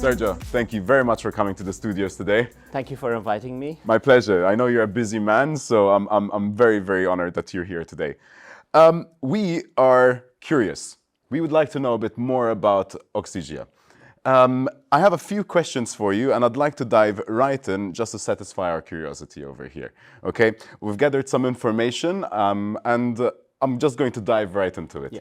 Sergio, thank you very much for coming to the studios today. Thank you for inviting me. My pleasure. I know you're a busy man, so I'm very, very honored that you're here today. We are curious. We would like to know a bit more about Oxygia. I have a few questions for you, and I'd like to dive right in just to satisfy our curiosity over here. Okay? We've gathered some information, and I'm just going to dive right into it. Yeah.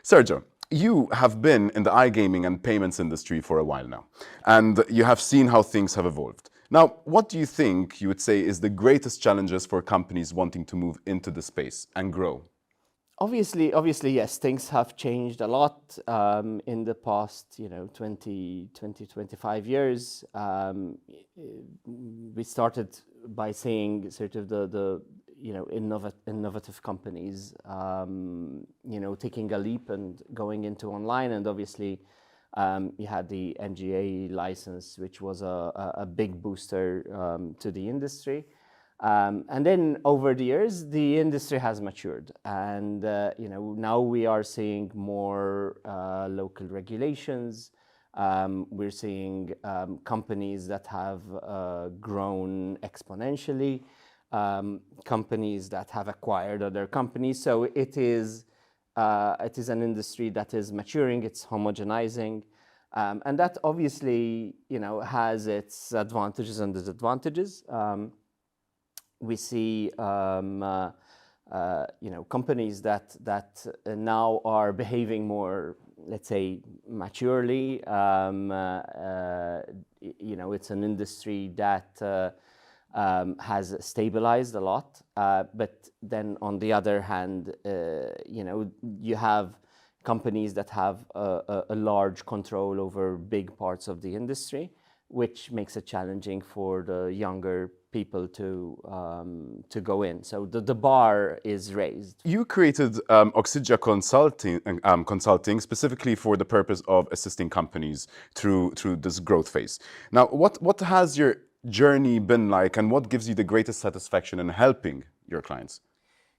Sergio, you have been in the iGaming and payments industry for a while now, and you have seen how things have evolved. Now, what do you think you would say is the greatest challenges for companies wanting to move into the space and grow? Obviously, yes, things have changed a lot in the past, 20, 25 years. We started by saying sort of the innovative companies, taking a leap and going into online. And obviously, you had the NGA license, which was a big booster to the industry. And then over the years, the industry has matured, and now we are seeing more local regulations. We're seeing companies that have grown exponentially, companies that have acquired other companies. So it is an industry that is maturing. It's homogenizing, and that obviously has its advantages and disadvantages. We see companies that now are behaving more, let's say, maturely. It's an industry that has stabilized a lot, but then on the other hand, you have companies that have a large control over big parts of the industry, which makes it challenging for the younger people to go in. So the bar is raised. You created Oxygia Consulting specifically for the purpose of assisting companies through this growth phase. Now, what has your journey been like, and what gives you the greatest satisfaction in helping your clients?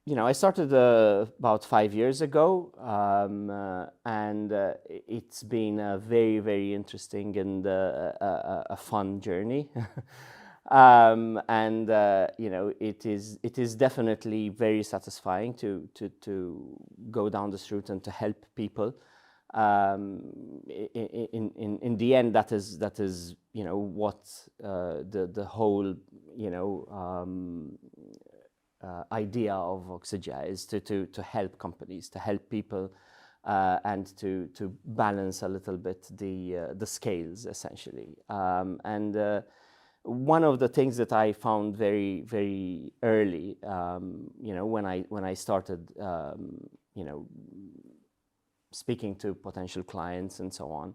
I started about 5 years ago, and it's been a very, very interesting and a fun journey. It is definitely very satisfying to go down this route and to help people. In the end, that is what the whole idea of Oxygia is, to help companies, to help people, and to balance a little bit the scales, essentially. One of the things that I found very, very early, when I started, speaking to potential clients and so on,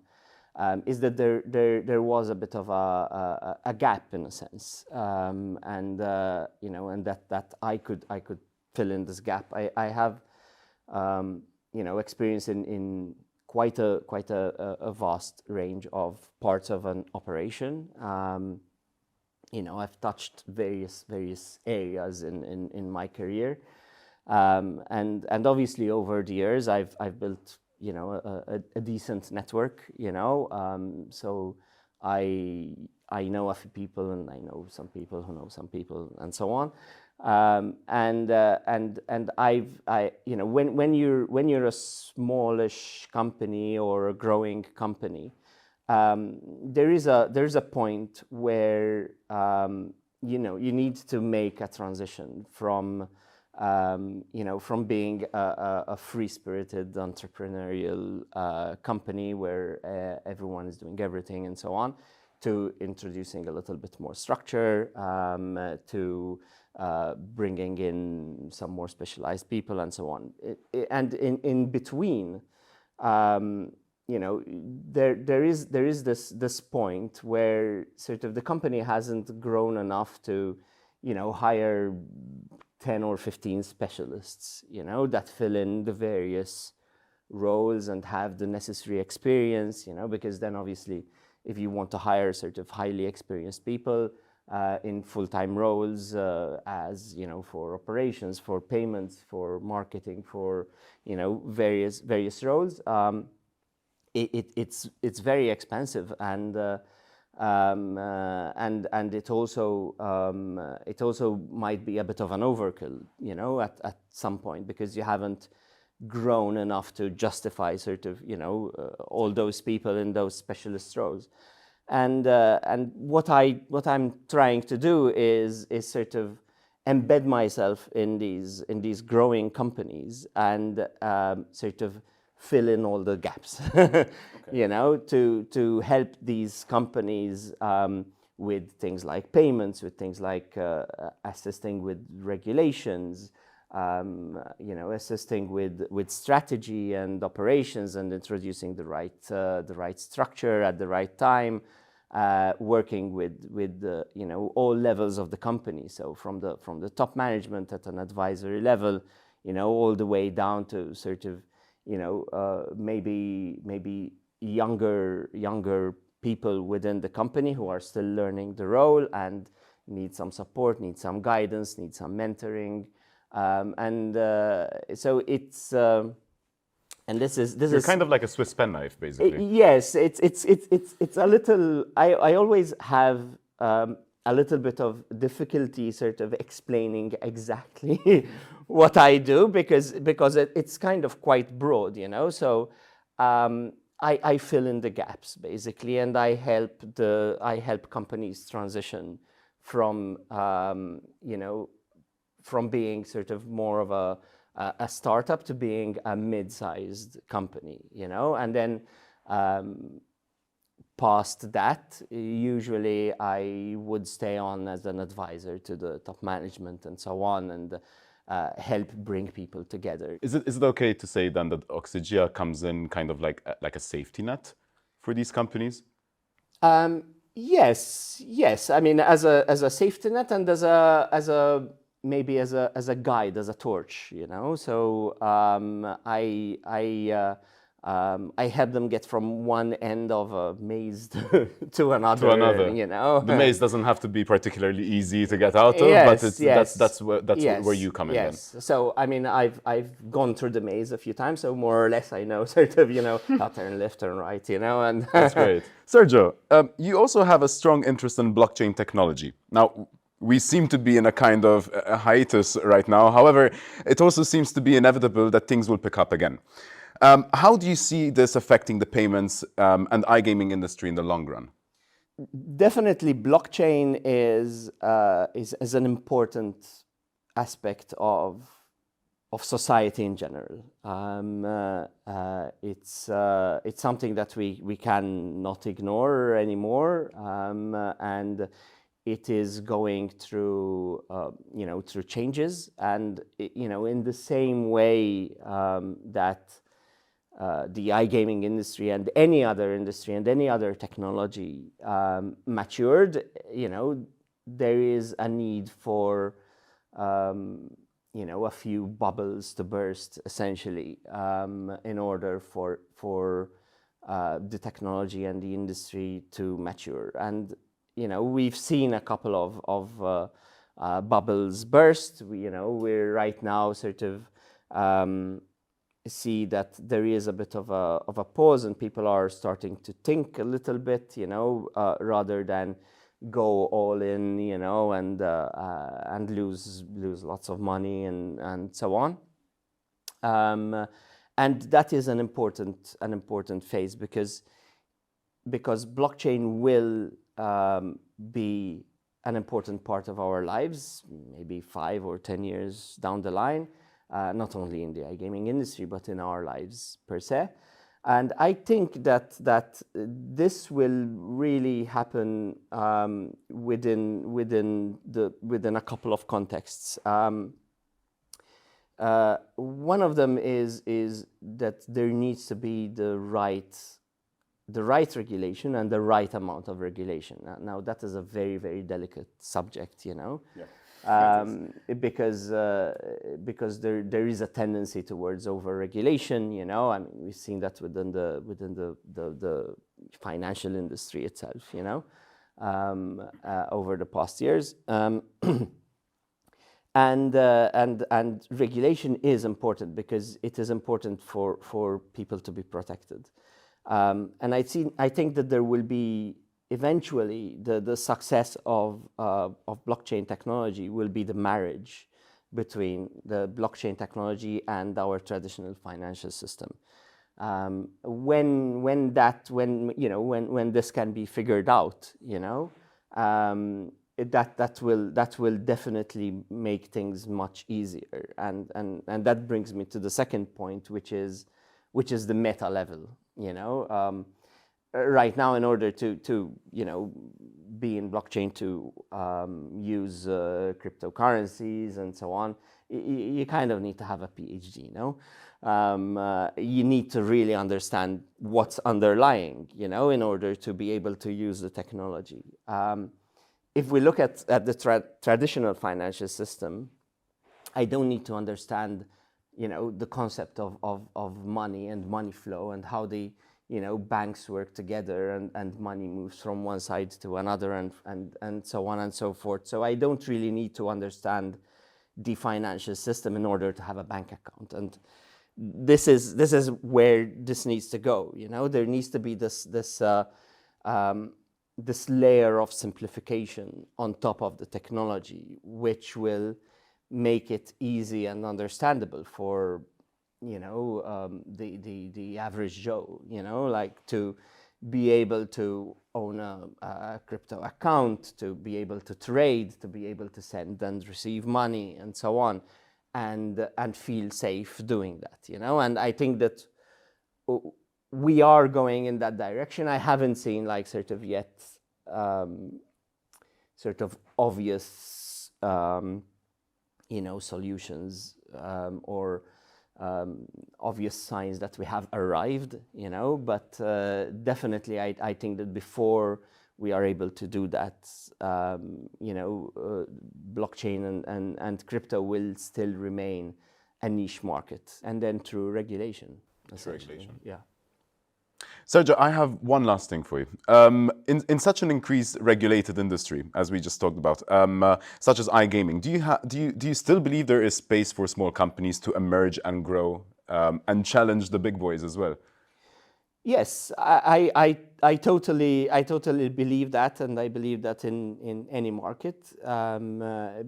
is that there was a bit of a gap, in a sense, and that I could fill in this gap. I have experience in quite a vast range of parts of an operation. I've touched various areas in my career, and obviously over the years I've built a decent network. So I know a few people, and I know some people who know some people, and so on. And when you're a smallish company or a growing company, there is a point where you need to make a transition from being a free-spirited entrepreneurial company where everyone is doing everything and so on, to introducing a little bit more structure, to bringing in some more specialized people and so on. And in between, there is this point where sort of the company hasn't grown enough to hire 10 or 15 specialists that fill in the various roles and have the necessary experience, because then obviously if you want to hire sort of highly experienced people in full-time roles, as for operations, for payments, for marketing, for various roles, it's very expensive, and it also might be a bit of an overkill, you know, at some point, because you haven't grown enough to justify sort of, you know, all those people in those specialist roles. And what I'm trying to do is sort of embed myself in these growing companies, and sort of fill in all the gaps, you know, to help these companies with things like payments, with things like assisting with regulations, you know, assisting with strategy and operations, and introducing the right structure at the right time, working with you know, all levels of the company. So from the top management at an advisory level, you know, all the way down to sort of, you know, maybe younger people within the company who are still learning the role and need some support, need some guidance, need some mentoring. So it's and this is You're kind of like a Swiss penknife, basically. yes, it's a little. I always have a little bit of difficulty sort of explaining exactly what I do, because it's kind of quite broad, you know. So I fill in the gaps basically, and I help companies transition from you know, from being sort of more of a startup to being a mid-sized company, you know. And then past that, usually I would stay on as an advisor to the top management and so on, and help bring people together. Is it okay to say then that Oxygia comes in kind of like a safety net for these companies? Yes. I mean, as a safety net, and as a maybe as a guide, as a torch, you know. So I help them get from one end of a maze to another, you know. The maze doesn't have to be particularly easy to get out of, Yes, but yes, that's where you come in then. yes. So I mean, I've gone through the maze a few times, so more or less I know sort of, you know, how turn left, turn right, you know. And That's great. Sergio, you also have a strong interest in blockchain technology. Now, we seem to be in a kind of a hiatus right now. However, it also seems to be inevitable that things will pick up again. How do you see this affecting the payments and iGaming industry in the long run? Definitely, blockchain is an important aspect of society in general. It's something that we cannot ignore anymore, and it is going through you know, through changes, and you know, in the same way that the iGaming industry and any other industry and any other technology matured, you know, there is a need for you know, a few bubbles to burst, essentially, in order for the technology and the industry to mature. And you know, we've seen a couple of bubbles burst. You know, we're right now sort of see that there is a bit of a pause, and people are starting to think a little bit, you know, rather than go all in, you know, and lose lots of money and so on. And that is an important phase, because blockchain will be an important part of our lives, maybe 5 or 10 years down the line, not only in the iGaming industry, but in our lives per se. And I think that this will really happen within a couple of contexts. One of them is that there needs to be the right regulation and the right amount of regulation. Now that is a very, very delicate subject, you know. Yeah. Because there is a tendency towards over-regulation, you know. I mean, we've seen that within the financial industry itself, you know, over the past years. And regulation is important, because it is important for people to be protected. And I think that there will be eventually the success of blockchain technology will be the marriage between the blockchain technology and our traditional financial system. When this can be figured out, that will definitely make things much easier. And that brings me to the second point, which is the meta level. Right now, in order to be in blockchain, to use cryptocurrencies and so on, you kind of need to have a PhD. You need to really understand what's underlying, in order to be able to use the technology. If we look at the traditional financial system, I don't need to understand, the concept of money and money flow and how the, banks work together and money moves from one side to another and so on and so forth. So I don't really need to understand the financial system in order to have a bank account. And this is where this needs to go. There needs to be this layer of simplification on top of the technology, which will make it easy and understandable for the average Joe, like to be able to own a crypto account, to be able to trade, to be able to send and receive money and so on, and feel safe doing that. And I think that we are going in that direction. I haven't seen sort of yet sort of obvious solutions or obvious signs that we have arrived, but definitely I think that before we are able to do that, blockchain and crypto will still remain a niche market, and then through regulation, essentially. Yeah. Sergio, I have one last thing for you. In such an increased regulated industry, as we just talked about, such as iGaming, do you still believe there is space for small companies to emerge and grow and challenge the big boys as well? Yes, I totally believe that, and I believe that in any market,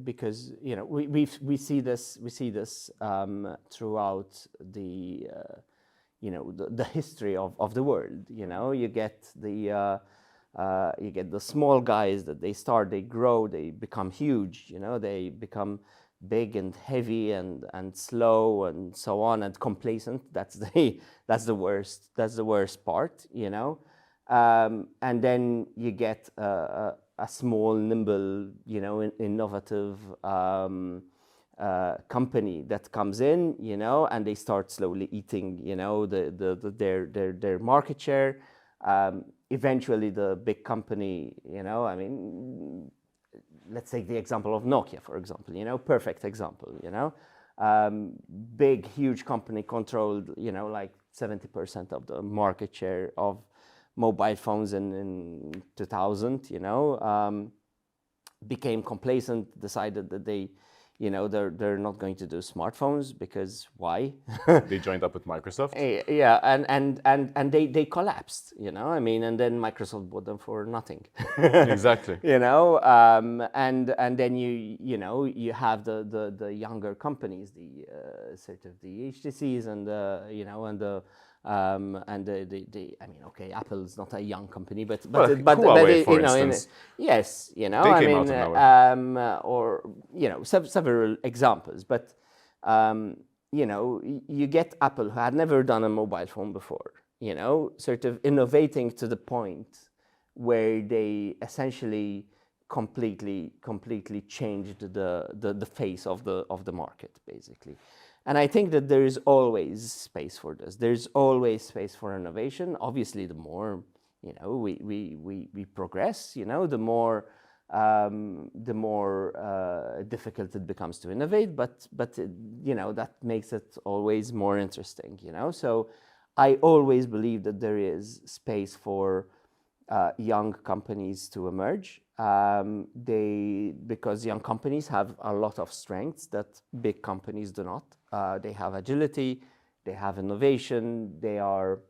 because we see this throughout the history of the world. You get the small guys that they grow, they become huge. They become big and heavy and slow and so on, and complacent. That's the worst part. And then you get a small, nimble, innovative company that comes in, and they start slowly eating, their market share. Eventually, the big company, let's take the example of Nokia, for example. Perfect example. Big, huge company controlled, 70% of the market share of mobile phones in 2000. Became complacent, decided that they're not going to do smartphones, because why? They joined up with Microsoft. Yeah, and they collapsed, and then Microsoft bought them for nothing. Exactly. And then you have the younger companies, the sort of the HTCs and okay, Apple's not a young company, but Huawei, for instance. yes, They came out of nowhere. or several examples, but you get Apple, who had never done a mobile phone before, sort of innovating to the point where they essentially completely changed the face of the market, basically. And I think that there is always space for this. There's always space for innovation. Obviously, the more we progress, the more difficult it becomes to innovate. But that makes it always more interesting. So I always believe that there is space for young companies to emerge. Because young companies have a lot of strengths that big companies do not. They have agility, they have innovation, they are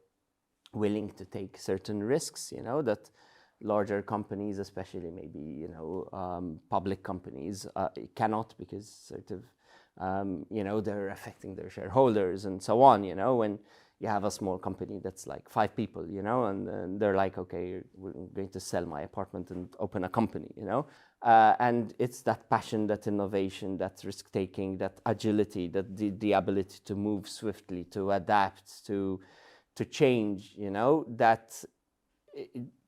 willing to take certain risks, that larger companies, especially maybe, public companies, cannot, because sort of, they're affecting their shareholders and so on, when you have a small company that's like 5 people, and they're like, okay, we're going to sell my apartment and open a company, and it's that passion, that innovation, that risk-taking, that agility, that the ability to move swiftly, to adapt, to change, that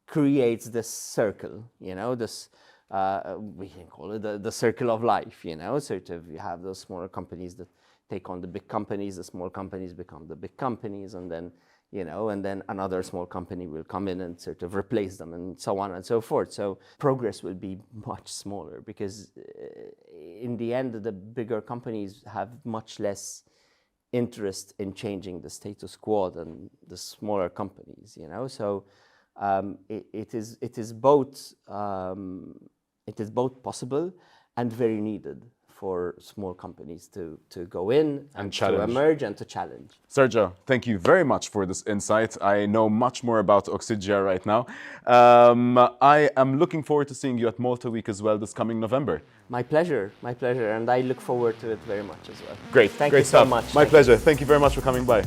creates this circle, this, we can call it the circle of life, sort of you have those smaller companies that take on the big companies, the small companies become the big companies, and then, and then another small company will come in and sort of replace them, and so on and so forth. So progress will be much smaller, because in the end, the bigger companies have much less interest in changing the status quo than the smaller companies, So it is both possible and very needed for small companies to go in and to emerge and to challenge. Sergio, thank you very much for this insight. I know much more about Oxygia right now. I am looking forward to seeing you at Malta Week as well this coming November. My pleasure, and I look forward to it very much as well. Great, thank great you stuff. so much. My pleasure. Thank you very much for coming by.